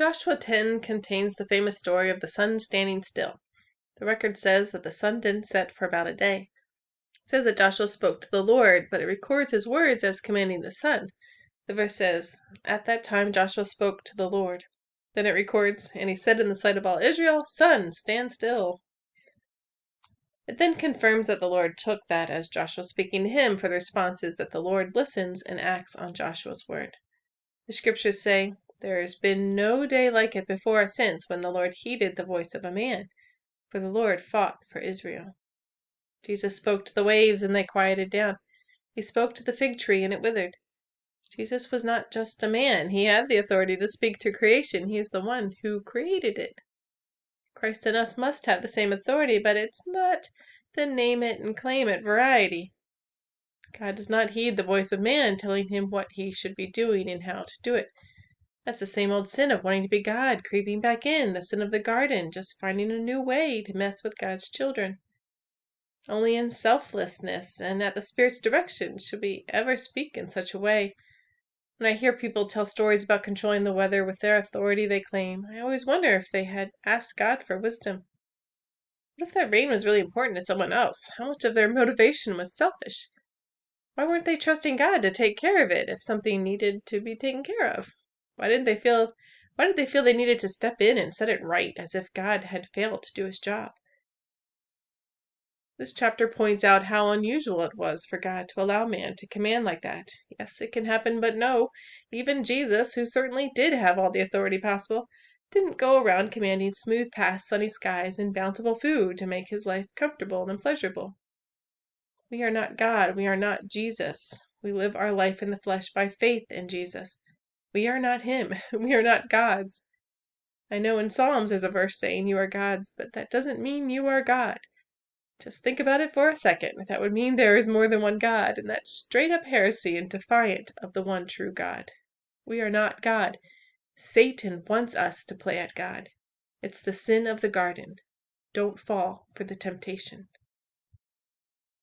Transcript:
Joshua 10 contains the famous story of the sun standing still. The record says that the sun didn't set for about a day. It says that Joshua spoke to the Lord, but it records his words as commanding the sun. The verse says, "At that time Joshua spoke to the Lord." Then it records, "And he said in the sight of all Israel, Sun, stand still." It then confirms that the Lord took that as Joshua speaking to him, for the response is that the Lord listens and acts on Joshua's word. The scriptures say, "There has been no day like it before or since when the Lord heeded the voice of a man, for the Lord fought for Israel." Jesus spoke to the waves and they quieted down. He spoke to the fig tree and it withered. Jesus was not just a man. He had the authority to speak to creation. He is the one who created it. Christ in us must have the same authority, but it's not the name it and claim it variety. God does not heed the voice of man telling him what he should be doing and how to do it. That's the same old sin of wanting to be God, creeping back in, the sin of the garden, just finding a new way to mess with God's children. Only in selflessness and at the Spirit's direction should we ever speak in such a way. When I hear people tell stories about controlling the weather with their authority they claim, I always wonder if they had asked God for wisdom. What if that rain was really important to someone else? How much of their motivation was selfish? Why weren't they trusting God to take care of it if something needed to be taken care of? Why did they feel they needed to step in and set it right, as if God had failed to do his job? This chapter points out how unusual it was for God to allow man to command like that. Yes, it can happen, but no. Even Jesus, who certainly did have all the authority possible, didn't go around commanding smooth paths, sunny skies, and bountiful food to make his life comfortable and pleasurable. We are not God. We are not Jesus. We live our life in the flesh by faith in Jesus. We are not him. We are not gods. I know in Psalms there's a verse saying you are gods, but that doesn't mean you are God. Just think about it for a second. That would mean there is more than one God, and that's straight up heresy and defiant of the one true God. We are not God. Satan wants us to play at God. It's the sin of the garden. Don't fall for the temptation.